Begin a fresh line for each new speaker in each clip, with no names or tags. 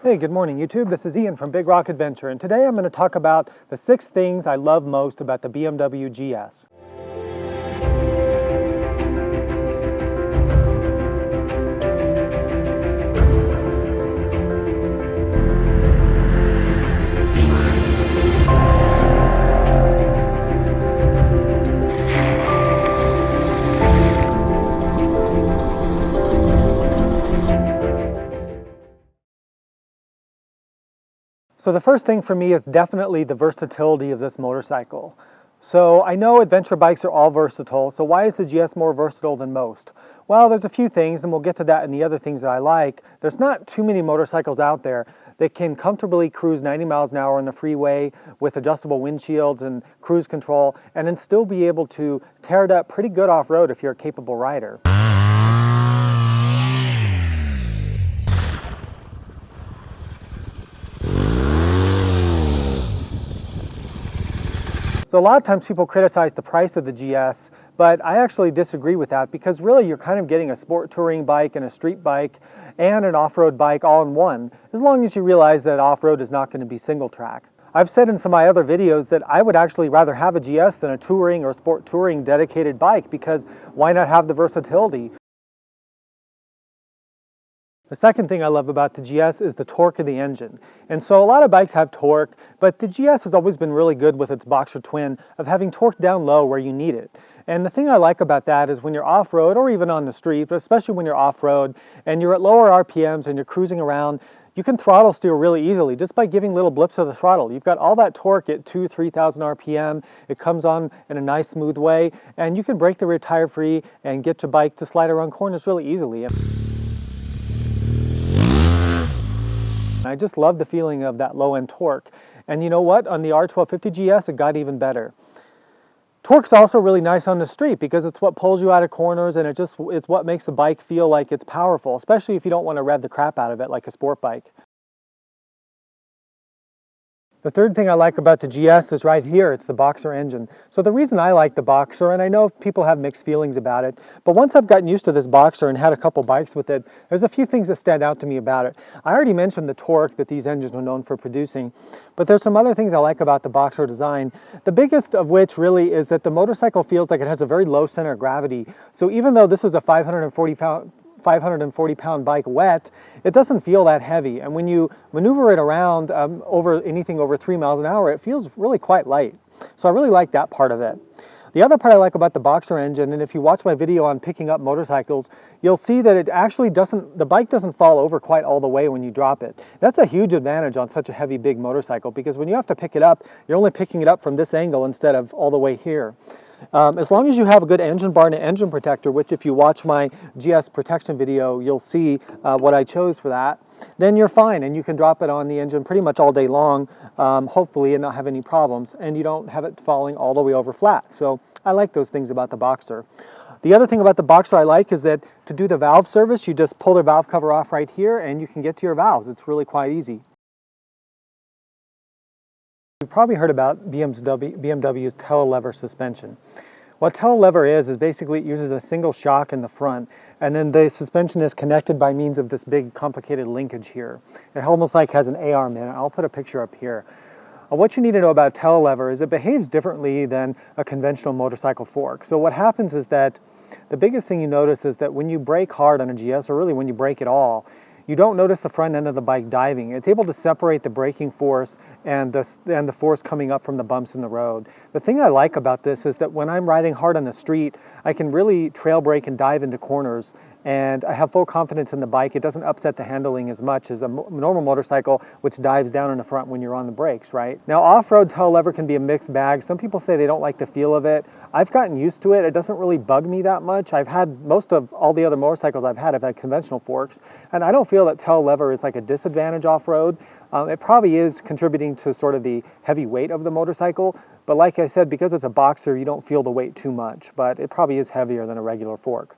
Hey, good morning YouTube. This is Ian from Big Rock Adventure, and today I'm going to talk about the 6 things I love most about the BMW GS. So the first thing for me is definitely the versatility of this motorcycle. So I know adventure bikes are all versatile, so why is the GS more versatile than most? Well, there's a few things, and we'll get to that and the other things that I like. There's not too many motorcycles out there that can comfortably cruise 90 miles an hour on the freeway with adjustable windshields and cruise control, and then still be able to tear it up pretty good off-road if you're a capable rider. So a lot of times people criticize the price of the GS, but I actually disagree with that because really you're kind of getting a sport touring bike and a street bike and an off-road bike all in one, as long as you realize that off-road is not going to be single track. I've said in some of my other videos that I would actually rather have a GS than a touring or sport touring dedicated bike, because why not have the versatility? The second thing I love about the GS is the torque of the engine. And so a lot of bikes have torque, but the GS has always been really good with its boxer twin of having torque down low where you need it. And the thing I like about that is when you're off-road or even on the street, but especially when you're off-road and you're at lower RPMs and you're cruising around, you can throttle steer really easily just by giving little blips of the throttle. You've got all that torque at 2,000–3,000 RPM. It comes on in a nice smooth way, and you can brake the rear tire free and get your bike to slide around corners really easily. I just love the feeling of that low-end torque. And you know what? On the R1200GS, it got even better. Torque's also really nice on the street because it's what pulls you out of corners, and it's what makes the bike feel like it's powerful, especially if you don't want to rev the crap out of it like a sport bike. The third thing I like about the GS is right here, it's the boxer engine. So the reason I like the boxer, and I know people have mixed feelings about it, but once I've gotten used to this boxer and had a couple bikes with it, there's a few things that stand out to me about it. I already mentioned the torque that these engines are known for producing, but there's some other things I like about the boxer design. The biggest of which really is that the motorcycle feels like it has a very low center of gravity. So even though this is a 540-pound bike wet, it doesn't feel that heavy, and when you maneuver it around over anything over 3 miles an hour, it feels really quite light. So I really like that part of it. The other part I like about the boxer engine, and if you watch my video on picking up motorcycles, you'll see that it actually the bike doesn't fall over quite all the way when you drop it. That's a huge advantage on such a heavy big motorcycle, because when you have to pick it up, you're only picking it up from this angle instead of all the way here. As long as you have a good engine bar and an engine protector, which if you watch my GS protection video, you'll see what I chose for that, then you're fine, and you can drop it on the engine pretty much all day long, hopefully, and not have any problems, and you don't have it falling all the way over flat. So I like those things about the boxer. The other thing about the boxer I like is that to do the valve service, you just pull the valve cover off right here and you can get to your valves. It's really quite easy. You've probably heard about BMW's telelever suspension. What telelever is basically it uses a single shock in the front, and then the suspension is connected by means of this big complicated linkage here. It almost like has an A-arm in it. I'll put a picture up here. What you need to know about telelever is it behaves differently than a conventional motorcycle fork. So what happens is that the biggest thing you notice is that when you brake hard on a GS, or really when you brake at all, you don't notice the front end of the bike diving. It's able to separate the braking force and the force coming up from the bumps in the road. The thing I like about this is that when I'm riding hard on the street, I can really trail brake and dive into corners, and I have full confidence in the bike. It doesn't upset the handling as much as a normal motorcycle, which dives down in the front when you're on the brakes, right? Now, off-road telelever can be a mixed bag. Some people say they don't like the feel of it. I've gotten used to it. It doesn't really bug me that much. I've had most of all the other motorcycles I've had conventional forks, and I don't feel that telelever is like a disadvantage off-road. It probably is contributing to sort of the heavy weight of the motorcycle, but like I said, because it's a boxer, you don't feel the weight too much, but it probably is heavier than a regular fork.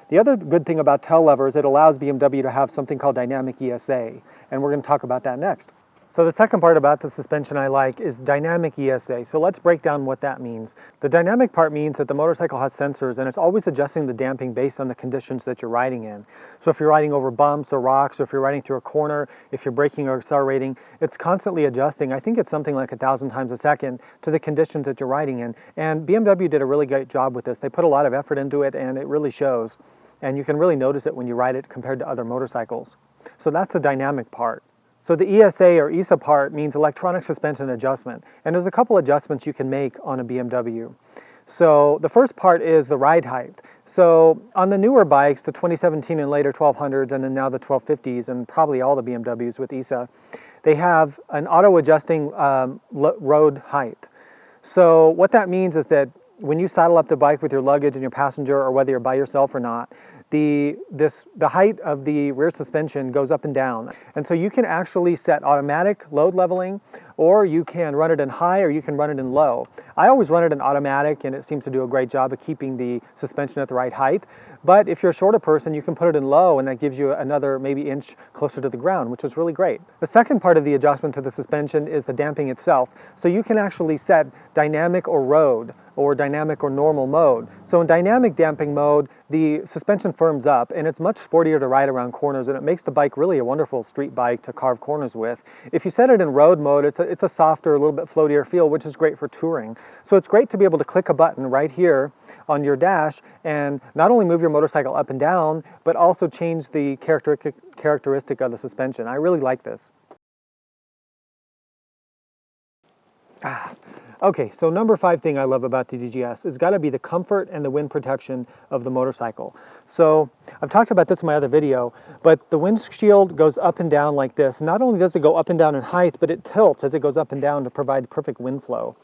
The other good thing about telelever is it allows BMW to have something called dynamic ESA, and we're going to talk about that next. So the second part about the suspension I like is dynamic ESA. So let's break down what that means. The dynamic part means that the motorcycle has sensors and it's always adjusting the damping based on the conditions that you're riding in. So if you're riding over bumps or rocks, or if you're riding through a corner, if you're braking or accelerating, it's constantly adjusting. I think it's something like 1,000 times a second to the conditions that you're riding in. And BMW did a really great job with this. They put a lot of effort into it and it really shows. And you can really notice it when you ride it compared to other motorcycles. So that's the dynamic part. So the ESA or ESA part means electronic suspension adjustment, and there's a couple adjustments you can make on a BMW. So the first part is the ride height. So on the newer bikes, the 2017 and later 1200s, and then now the 1250s, and probably all the BMWs with ESA, they have an auto-adjusting road height. So what that means is that when you saddle up the bike with your luggage and your passenger, or whether you're by yourself or not, the height of the rear suspension goes up and down. And so you can actually set automatic load leveling, or you can run it in high, or you can run it in low. I always run it in automatic, and it seems to do a great job of keeping the suspension at the right height. But if you're a shorter person, you can put it in low, and that gives you another maybe inch closer to the ground, which is really great. The second part of the adjustment to the suspension is the damping itself. So you can actually set dynamic or road, or dynamic or normal mode. So in dynamic damping mode, the suspension firms up and it's much sportier to ride around corners, and it makes the bike really a wonderful street bike to carve corners with. If you set it in road mode, it's a softer, a little bit floatier feel, which is great for touring. So it's great to be able to click a button right here on your dash and not only move your motorcycle up and down, but also change the characteristic of the suspension. I really like this. Okay, so number 5 thing I love about the DGS has got to be the comfort and the wind protection of the motorcycle. So I've talked about this in my other video, but the windshield goes up and down like this. Not only does it go up and down in height, but it tilts as it goes up and down to provide perfect wind flow.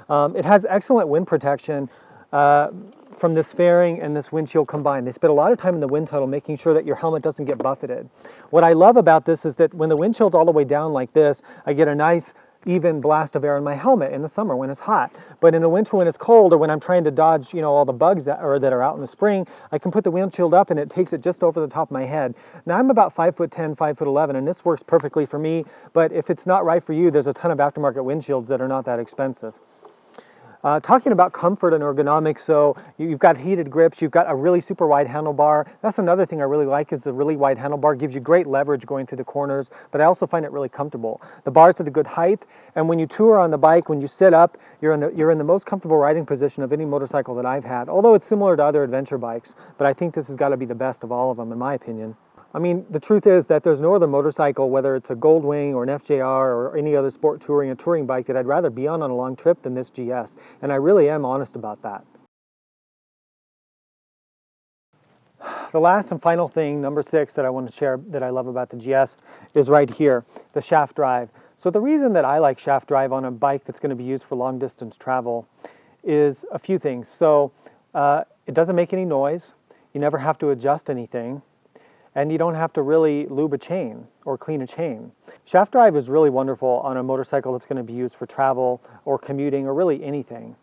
It has excellent wind protection from this fairing and this windshield combined. They spend a lot of time in the wind tunnel making sure that your helmet doesn't get buffeted. What I love about this is that when the windshield's all the way down like this, I get a nice even blast of air in my helmet in the summer when it's hot. But in the winter when it's cold, or when I'm trying to dodge, all the bugs that are out in the spring, I can put the windshield up and it takes it just over the top of my head. Now I'm about 5'10", 5'11", and this works perfectly for me, but if it's not right for you, there's a ton of aftermarket windshields that are not that expensive. Talking about comfort and ergonomics, so you've got heated grips, you've got a really super wide handlebar. That's another thing I really like, is the really wide handlebar gives you great leverage going through the corners, but I also find it really comfortable. The bar's at a good height, and when you tour on the bike, when you sit up, you're in the most comfortable riding position of any motorcycle that I've had, although it's similar to other adventure bikes, but I think this has got to be the best of all of them in my opinion. I mean, the truth is that there's no other motorcycle, whether it's a Goldwing or an FJR or any other sport touring, a touring bike, that I'd rather be on a long trip than this GS, and I really am honest about that. The last and final thing, number 6, that I want to share that I love about the GS is right here, the shaft drive. So the reason that I like shaft drive on a bike that's going to be used for long distance travel is a few things. So it doesn't make any noise, you never have to adjust anything, and you don't have to really lube a chain or clean a chain. Shaft drive is really wonderful on a motorcycle that's going to be used for travel or commuting or really anything.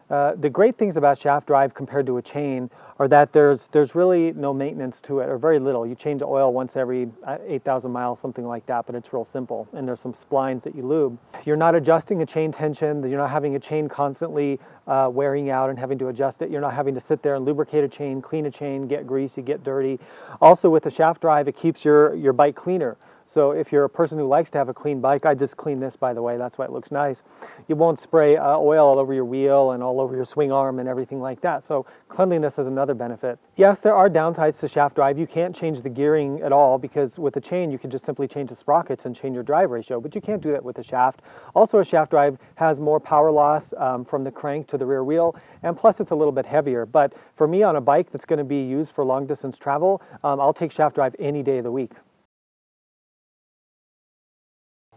The great things about shaft drive compared to a chain are that there's really no maintenance to it, or very little. You change oil once every 8,000 miles, something like that, but it's real simple. And there's some splines that you lube. You're not adjusting a chain tension. You're not having a chain constantly wearing out and having to adjust it. You're not having to sit there and lubricate a chain, clean a chain, get greasy, get dirty. Also with the shaft drive, it keeps your bike cleaner. So if you're a person who likes to have a clean bike, I just clean this, by the way, that's why it looks nice. You won't spray oil all over your wheel and all over your swing arm and everything like that. So cleanliness is another benefit. Yes, there are downsides to shaft drive. You can't change the gearing at all, because with a chain you can just simply change the sprockets and change your drive ratio, but you can't do that with a shaft. Also, a shaft drive has more power loss from the crank to the rear wheel, and plus it's a little bit heavier. But for me, on a bike that's going to be used for long distance travel, I'll take shaft drive any day of the week.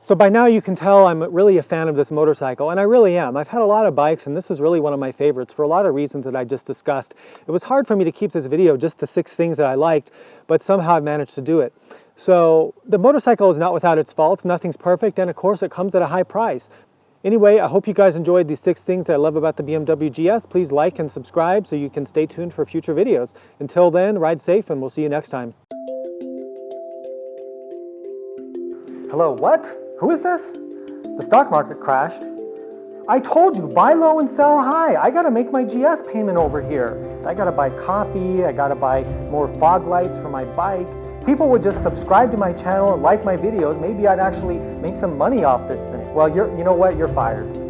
So by now you can tell I'm really a fan of this motorcycle, and I really am. I've had a lot of bikes, and this is really one of my favorites for a lot of reasons that I just discussed. It was hard for me to keep this video just to 6 things that I liked, but somehow I've managed to do it. So the motorcycle is not without its faults, nothing's perfect, and of course it comes at a high price. Anyway, I hope you guys enjoyed these 6 things that I love about the BMW GS. Please like and subscribe so you can stay tuned for future videos. Until then, ride safe, and we'll see you next time. Hello, what? Who is this? The stock market crashed. I told you, buy low and sell high. I gotta make my GS payment over here. I gotta buy coffee, I gotta buy more fog lights for my bike. People would just subscribe to my channel and like my videos. Maybe I'd actually make some money off this thing. Well, you know what? You're fired.